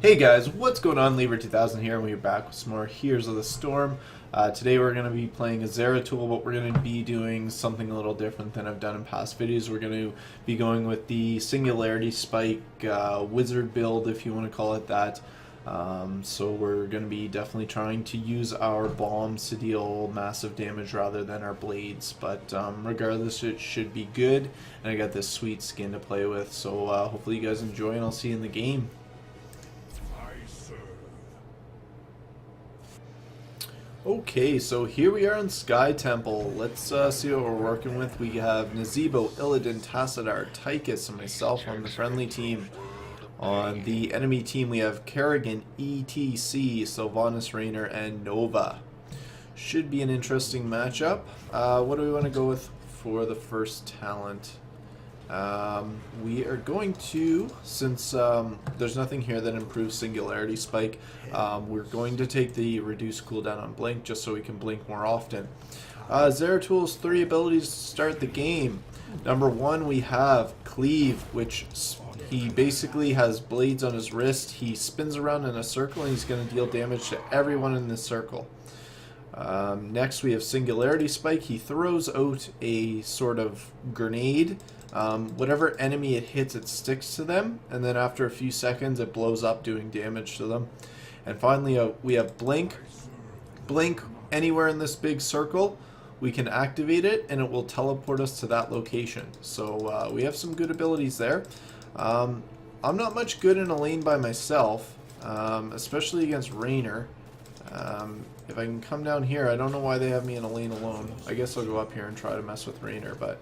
Hey guys, what's going on? Lever 2000 here, and we're back with some more Heroes of the Storm. Today we're going to be playing a Zeratul, but we're going to be doing something a little different than I've done in past videos. We're going to be going with the Singularity Spike wizard build, if you want to call it that. So we're going to be definitely trying to use our bombs to deal massive damage rather than our blades. But regardless, it should be good, and I got this sweet skin to play with. So hopefully you guys enjoy, and I'll see you in the game. Okay, so here we are in Sky Temple. Let's see what we're working with. We have Nazeebo, Illidan, Tassadar, Tychus, and myself on the friendly team. On the enemy team, we have Kerrigan, ETC, Sylvanas, Raynor, and Nova. Should be an interesting matchup. What do we want to go with for the first talent? We are going to, since there's nothing here that improves Singularity Spike, we're going to take the reduced cooldown on Blink just so we can blink more often. Zeratul's 3 abilities to start the game. Number 1, we have Cleave, which he basically has blades on his wrist. He spins around in a circle and he's going to deal damage to everyone in this circle. Next we have Singularity Spike. He throws out a sort of grenade. Whatever enemy it hits, it sticks to them, and then after a few seconds it blows up, doing damage to them. And finally we have Blink. Blink anywhere in this big circle, we can activate it and it will teleport us to that location. So we have some good abilities there. I'm not much good in a lane by myself, especially against Raynor. If I can come down here, I don't know why they have me in a lane alone. I guess I'll go up here and try to mess with Raynor, but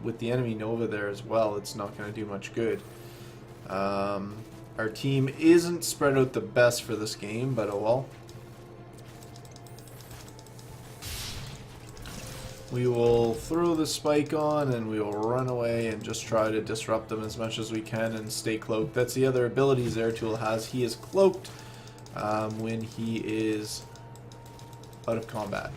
with the enemy Nova there as well, it's not going to do much good. Our team isn't spread out the best for this game, but oh well. We will throw the spike on and we will run away and just try to disrupt them as much as we can and stay cloaked. That's the other ability Zeratul has. He is cloaked when he is out of combat.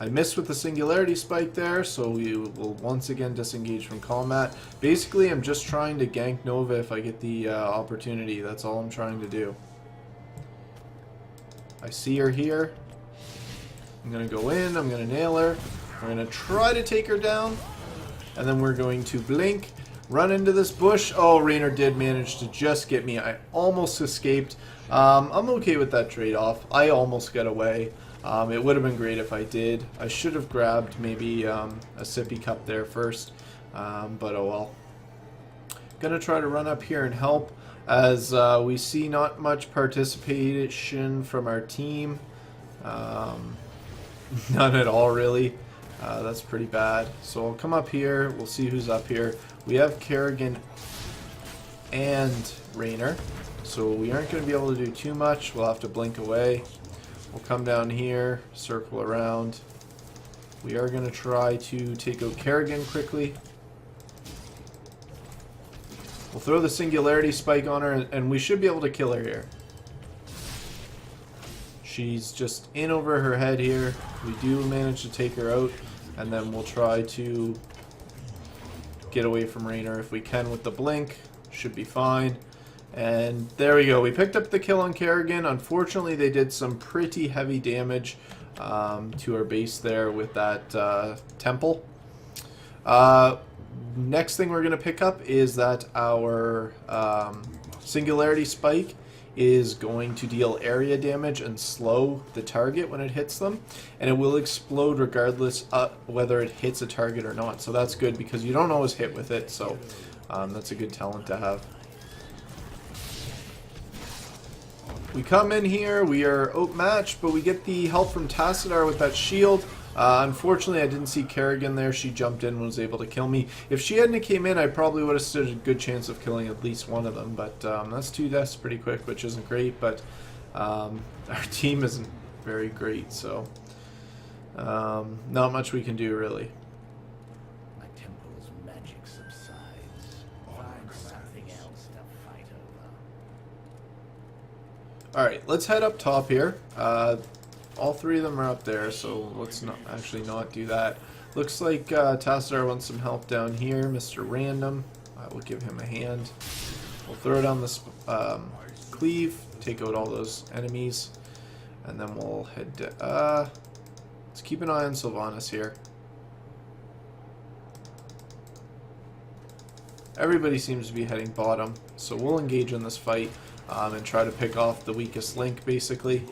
I missed with the Singularity Spike there, so we will once again disengage from combat. Basically, I'm just trying to gank Nova if I get the opportunity. That's all I'm trying to do. I see her here. I'm going to go in, I'm going to nail her. We're going to try to take her down. And then we're going to blink, run into this bush. Oh, Raynor did manage to just get me. I almost escaped. I'm okay with that trade-off. I almost got away. It would have been great if I did. I should have grabbed maybe a sippy cup there first, but oh well. Gonna try to run up here and help, as we see not much participation from our team. None at all, really. That's pretty bad. So I'll come up here. We'll see who's up here. We have Kerrigan and Raynor, so we aren't going to be able to do too much. We'll have to blink away. We'll come down here, circle around. We are going to try to take out Kerrigan quickly. We'll throw the Singularity Spike on her, and we should be able to kill her here. She's just in over her head here. We do manage to take her out, and then we'll try to get away from Raynor if we can with the blink. Should be fine. And there we go. We picked up the kill on Kerrigan. Unfortunately, they did some pretty heavy damage to our base there with that temple. Next thing we're going to pick up is that our Singularity Spike is going to deal area damage and slow the target when it hits them, and it will explode regardless whether it hits a target or not. So that's good because you don't always hit with it, so that's a good talent to have. We come in here, we are outmatched, but we get the help from Tassadar with that shield. Unfortunately, I didn't see Kerrigan there. She jumped in and was able to kill me. If she hadn't came in, I probably would have stood a good chance of killing at least one of them. But that's 2 deaths pretty quick, which isn't great. But our team isn't very great, so not much we can do, really. My temple's magic subsides. Find something else to fight over. Alright, let's head up top here. All 3 of them are up there, so let's not do that. Looks like Tassadar wants some help down here. Mr. Random. I will give him a hand. We'll throw down this cleave, take out all those enemies, and then we'll head to, let's keep an eye on Sylvanas here. Everybody seems to be heading bottom, so we'll engage in this fight and try to pick off the weakest link, basically.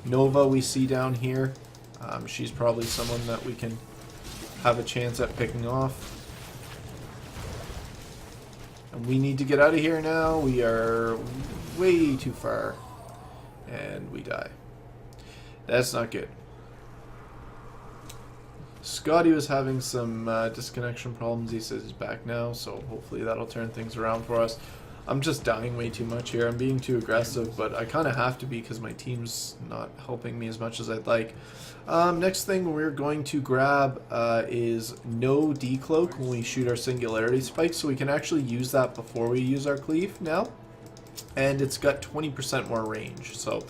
Nova we see down here. She's probably someone that we can have a chance at picking off. And we need to get out of here now. We are way too far. And we die. That's not good. Scotty was having some disconnection problems. He says he's back now, so hopefully that'll turn things around for us. I'm just dying way too much here. I'm being too aggressive, but I kind of have to be because my team's not helping me as much as I'd like. Next thing we're going to grab is no decloak when we shoot our singularity spike, so we can actually use that before we use our cleave now. And it's got 20% more range, so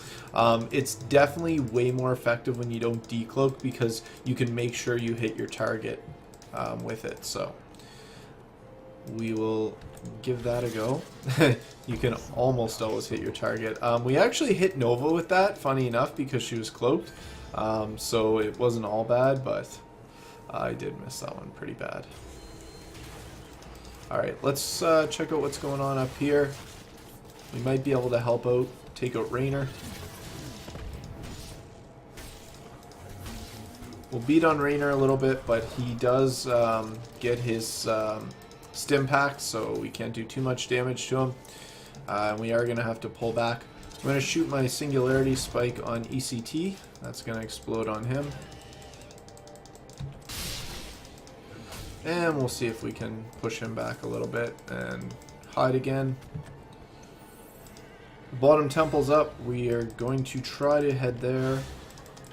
it's definitely way more effective when you don't decloak because you can make sure you hit your target with it. So we will give that a go. You can almost always hit your target. We actually hit Nova with that, funny enough, because she was cloaked, so it wasn't all bad, but I did miss that one pretty bad. Alright, let's check out what's going on up here. We might be able to help out, take out Raynor. We'll beat on Raynor a little bit, but he does get his stim pack, so we can't do too much damage to him. We are going to have to pull back. I'm going to shoot my singularity spike on ECT. That's going to explode on him. And we'll see if we can push him back a little bit and hide again. Bottom temple's up. We are going to try to head there.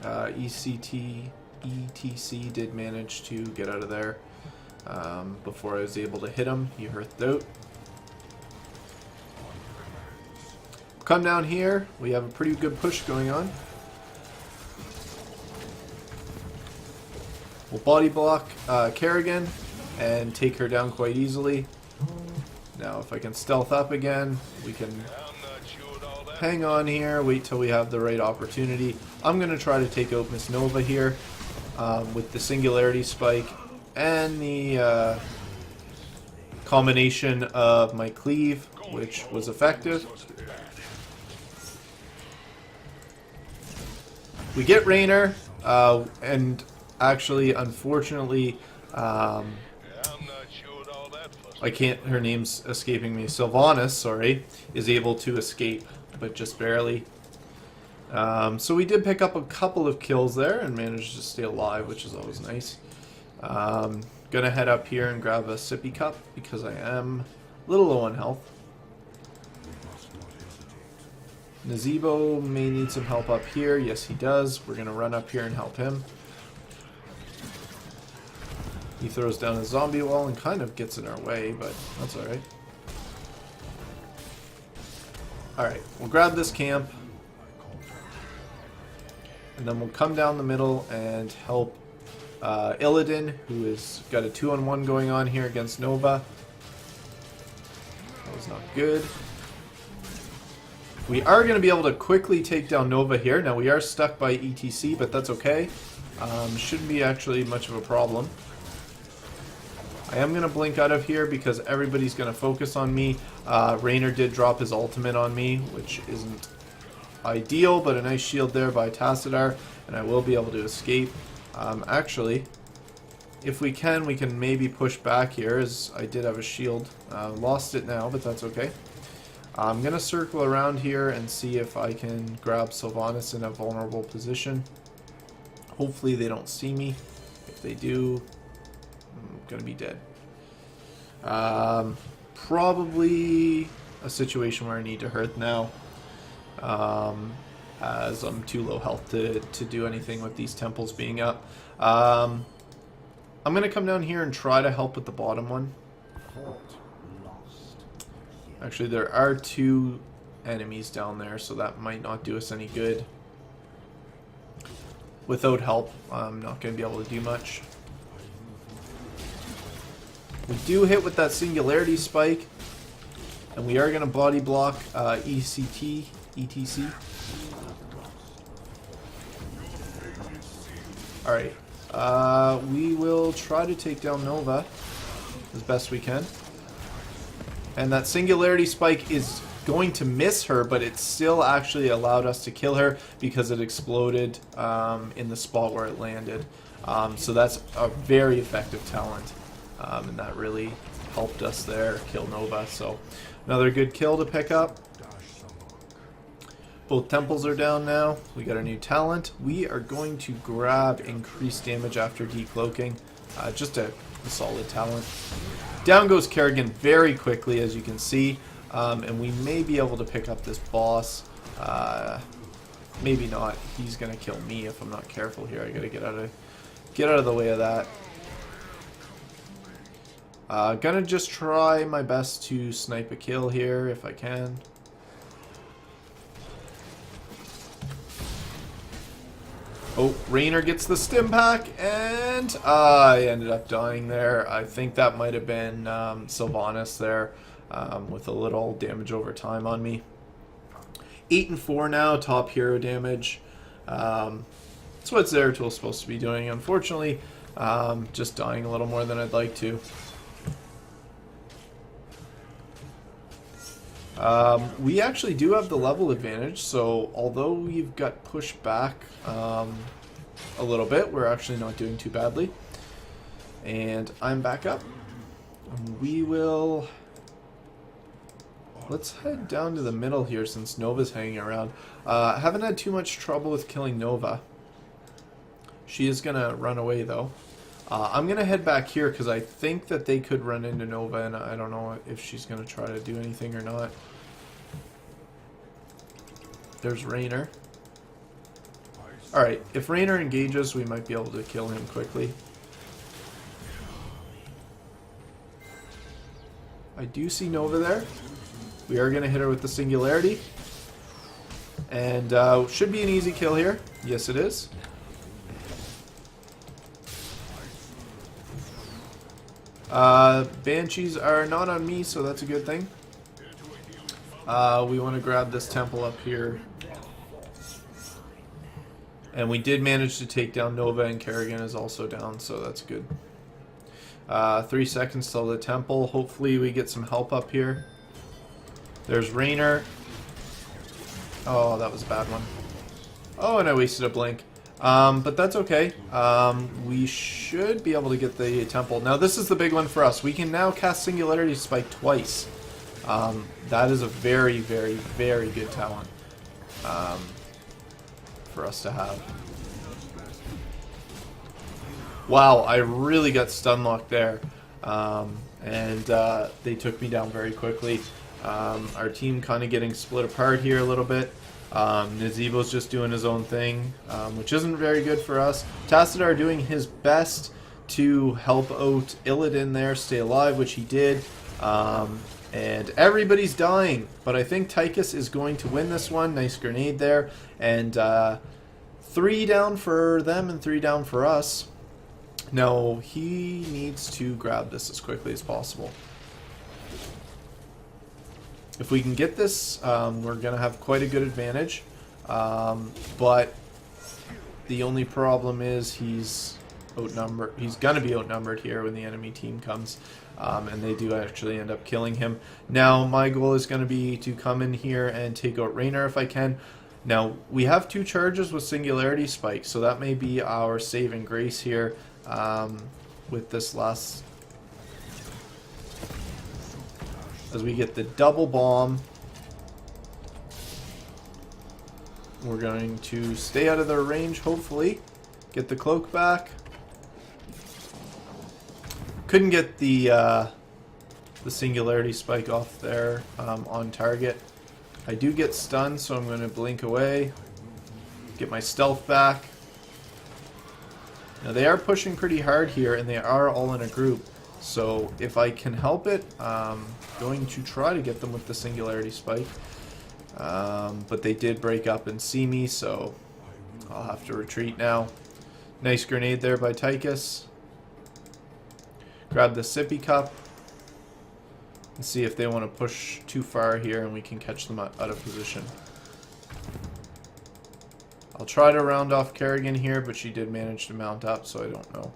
ECT, ETC did manage to get out of there before I was able to hit him. He hearthed out. Come down here. We have a pretty good push going on. We'll body block Kerrigan and take her down quite easily. Now if I can stealth up again, we can hang on here, wait till we have the right opportunity. I'm going to try to take out Miss Nova here with the singularity spike and the combination of my cleave, which was effective. We get Raynor, and actually, unfortunately, her name's escaping me, Sylvanas, sorry, is able to escape, but just barely. So we did pick up a couple of kills there and managed to stay alive, which is always nice. Gonna head up here and grab a sippy cup because I am a little low on health. Nazebo may need some help up here. Yes, he does. We're gonna run up here and help him. He throws down a zombie wall and kind of gets in our way, but that's alright. Alright, we'll grab this camp. And then we'll come down the middle and help Illidan, who has got a 2-on-1 going on here against Nova. That was not good. We are going to be able to quickly take down Nova here. Now we are stuck by ETC, but that's okay. Shouldn't be actually much of a problem. I am going to blink out of here because everybody's going to focus on me. Raynor did drop his ultimate on me, which isn't ideal, but a nice shield there by Tassadar, and I will be able to escape. Actually, if we can maybe push back here, as I did have a shield. Lost it now, but that's okay. I'm going to circle around here and see if I can grab Sylvanas in a vulnerable position. Hopefully they don't see me. If they do, I'm going to be dead. Probably a situation where I need to hurt now. As I'm too low health to do anything with these temples being up. I'm going to come down here and try to help with the bottom one. Actually, there are 2 enemies down there, so that might not do us any good. Without help, I'm not going to be able to do much. We do hit with that singularity spike. And we are going to body block ECT, ETC. Alright. We will try to take down Nova as best we can. And that Singularity Spike is going to miss her, but it still actually allowed us to kill her because it exploded in the spot where it landed. So that's a very effective talent. And that really helped us there, kill Nova. So another good kill to pick up. Both temples are down now. We got a new talent. We are going to grab increased damage after decloaking. Just a solid talent. Down goes Kerrigan very quickly, as you can see. And we may be able to pick up this boss. Maybe not. He's gonna kill me if I'm not careful here. I gotta get out of the way of that. Gonna just try my best to snipe a kill here if I can. Oh, Raynor gets the stim pack, and I ended up dying there. I think that might have been Sylvanas there with a little damage over time on me. 8 and 4 now, top hero damage. That's what Zeratul is supposed to be doing. Unfortunately, just dying a little more than I'd like to. We actually do have the level advantage, so although we've got pushed back a little bit, we're actually not doing too badly. And I'm back up. We will... Let's head down to the middle here since Nova's hanging around. Haven't had too much trouble with killing Nova. She is going to run away though. I'm going to head back here because I think that they could run into Nova, and I don't know if she's going to try to do anything or not. There's Raynor. Alright, if Raynor engages, we might be able to kill him quickly. I do see Nova there. We are going to hit her with the Singularity. And should be an easy kill here. Yes, it is. Banshees are not on me, so that's a good thing. We want to grab this temple up here. And we did manage to take down Nova, and Kerrigan is also down, so that's good. 3 seconds till the temple. Hopefully we get some help up here. There's Raynor. Oh, that was a bad one. Oh, and I wasted a blink. But that's okay. We should be able to get the temple. Now, this is the big one for us. We can now cast Singularity Spike twice. That is a very, very, very good talent for us to have. Wow, I really got stun locked there. And they took me down very quickly. Our team kind of getting split apart here a little bit. Nazeebo's just doing his own thing, which isn't very good for us. Tassadar doing his best to help out Illidan there, stay alive, which he did. And everybody's dying, but I think Tychus is going to win this one. Nice grenade there. And 3 down for them and 3 down for us. No, he needs to grab this as quickly as possible. If we can get this, we're going to have quite a good advantage. But the only problem is he's outnumbered. He's going to be outnumbered here when the enemy team comes. And they do actually end up killing him. Now, my goal is going to be to come in here and take out Raynor if I can. Now, we have 2 charges with Singularity Spike, so that may be our saving grace here with this last... As we get the double bomb, we're going to stay out of their range, hopefully. Get the cloak back. Couldn't get the Singularity Spike off there on target. I do get stunned, so I'm going to blink away. Get my stealth back. Now they are pushing pretty hard here, and they are all in a group. So if I can help it, I'm going to try to get them with the Singularity Spike. But they did break up and see me, so I'll have to retreat now. Nice grenade there by Tychus. Grab the sippy cup. and see if they want to push too far here and we can catch them out of position. I'll try to round off Kerrigan here, but she did manage to mount up, so I don't know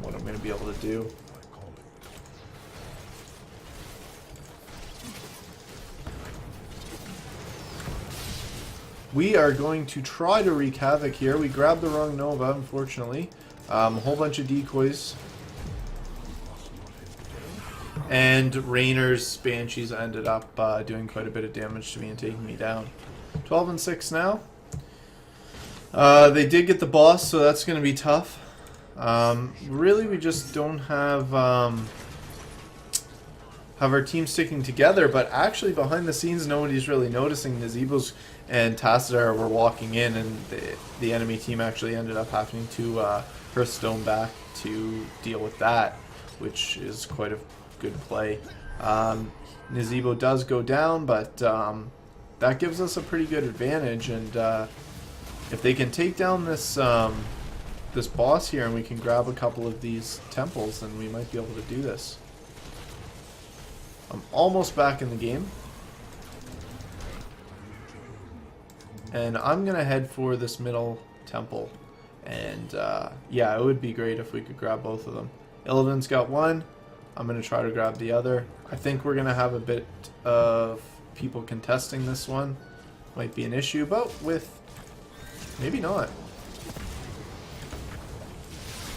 what I'm going to be able to do. We are going to try to wreak havoc here. We grabbed the wrong Nova, unfortunately. A whole bunch of decoys. And Rainer's Banshees ended up doing quite a bit of damage to me and taking me down. 12 and 6 now. They did get the boss, so that's going to be tough. Really, we just don't have our team sticking together, but actually behind the scenes nobody's really noticing. Nazibos and Tassadar were walking in, and the enemy team actually ended up having to Hearthstone back to deal with that, which is quite a good play. Nazeebo does go down, but that gives us a pretty good advantage, and if they can take down this this boss here and we can grab a couple of these temples, then we might be able to do this. I'm almost back in the game. And I'm going to head for this middle temple. And yeah, it would be great if we could grab both of them. Illidan's got one. I'm going to try to grab the other. I think we're going to have a bit of people contesting this one. Might be an issue, but with... maybe not.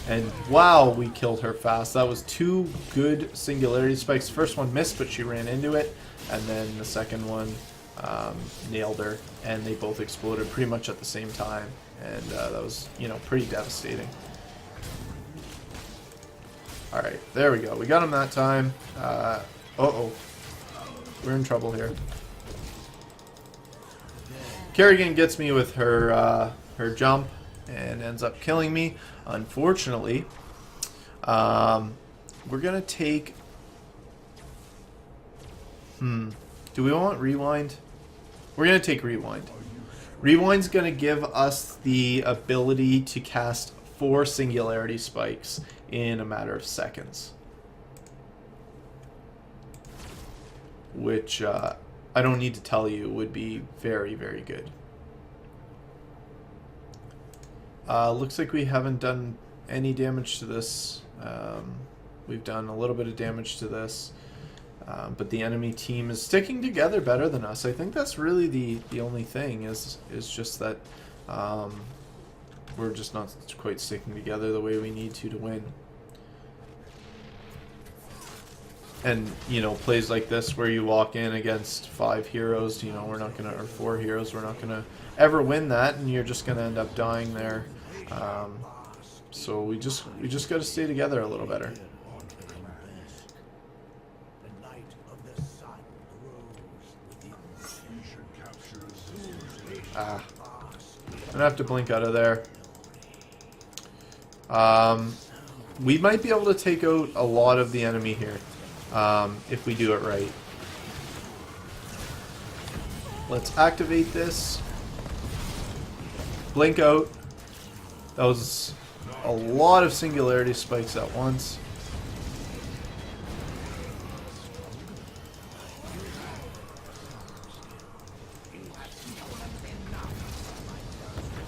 And wow, we killed her fast. That was two good singularity spikes. First one missed, but she ran into it. And then the second one nailed her. And they both exploded pretty much at the same time. And that was, you know, pretty devastating. Alright, there we go. We got him that time. Uh-oh. We're in trouble here. Kerrigan gets me with her her jump and ends up killing me. Unfortunately, we're gonna take. Do we want rewind? We're gonna take rewind. Rewind's gonna give us the ability to cast 4 singularity spikes in a matter of seconds, which I don't need to tell you would be very, very good. Looks like we haven't done any damage to this. We've done a little bit of damage to this, but the enemy team is sticking together better than us. I think that's really the only thing is just that we're just not quite sticking together the way we need to win. And, you know, plays like this where you walk in against 5 heroes, you know, we're not gonna, or 4 heroes, we're not gonna ever win that, and you're just gonna end up dying there. So we just gotta stay together a little better. I'm gonna have to blink out of there. We might be able to take out a lot of the enemy here. If we do it right. Let's activate this. Blink out. That was a lot of singularity spikes at once.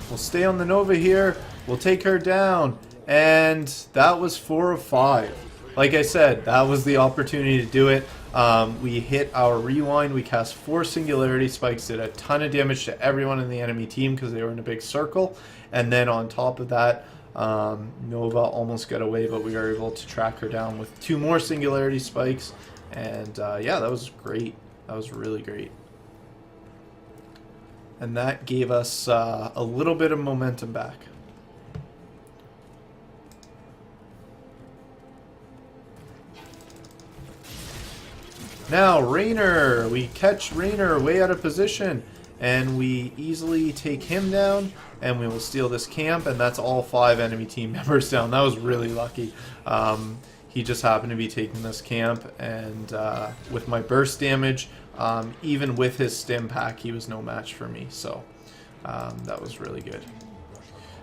We'll stay on the Nova here. We'll take her down. And that was 4 of 5. Like I said, that was the opportunity to do it. We hit our rewind. We cast 4 singularity spikes, did a ton of damage to everyone in the enemy team because they were in a big circle. And then on top of that, Nova almost got away, but we were able to track her down with 2 more singularity spikes. And yeah, that was great. That was really great. And that gave us a little bit of momentum back. Now, Rainer. We catch Rainer way out of position, and we easily take him down, and we will steal this camp, and that's all 5 enemy team members down. That was really lucky. He just happened to be taking this camp, and with my burst damage, even with his stim pack, he was no match for me, so that was really good.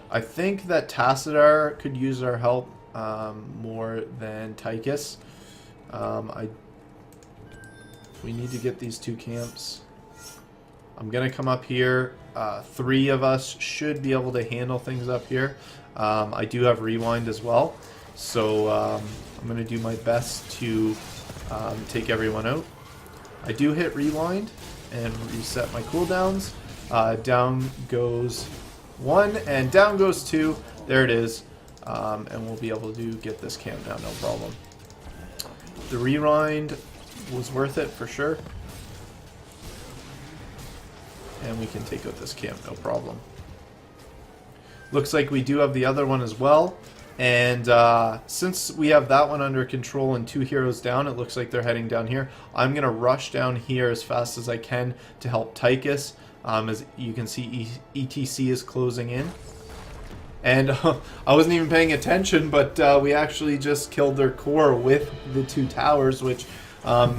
I think that Tassadar could use our help more than Tychus. I We need to get these 2 camps. I'm going to come up here. 3 of us should be able to handle things up here. I do have rewind as well. So I'm going to do my best to take everyone out. I do hit rewind and reset my cooldowns. Down goes 1 and down goes 2. There it is. And we'll be able to get this camp down, no problem. The rewind was worth it for sure. And we can take out this camp, no problem. Looks like we do have the other one as well. And since we have that one under control and 2 heroes down, it looks like they're heading down here. I'm going to rush down here as fast as I can to help Tychus. As you can see, ETC is closing in. And I wasn't even paying attention, but we actually just killed their core with the 2 towers, which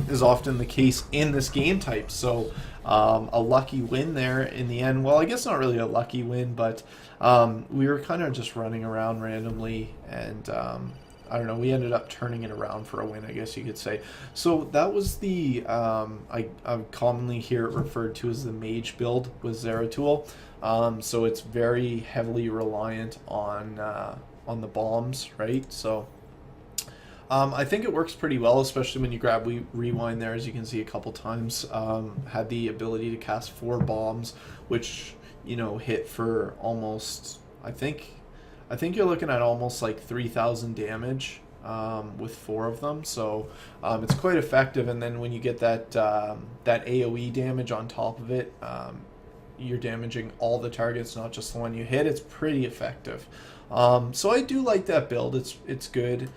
is often the case in this game type. So a lucky win there in the end. Well, I guess not really a lucky win, but we were kind of just running around randomly, and I don't know, we ended up turning it around for a win, I guess you could say. So that was the, I commonly hear it referred to as the mage build with Zeratul. So it's very heavily reliant on the bombs, right? So I think it works pretty well, especially when you grab rewind there, as you can see a couple times. Had the ability to cast 4 bombs, which, you know, hit for almost, I think you're looking at almost like 3,000 damage with 4 of them. So it's quite effective. And then when you get that that AoE damage on top of it, you're damaging all the targets, not just the one you hit. It's pretty effective. So I do like that build. It's good.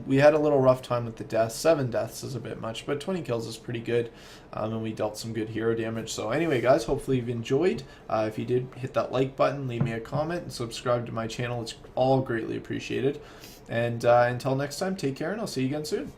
We had a little rough time with the deaths. 7 deaths is a bit much, but 20 kills is pretty good. And we dealt some good hero damage. So anyway, guys, hopefully you've enjoyed. If you did, hit that like button, leave me a comment, and subscribe to my channel. It's all greatly appreciated. And until next time, take care, and I'll see you again soon.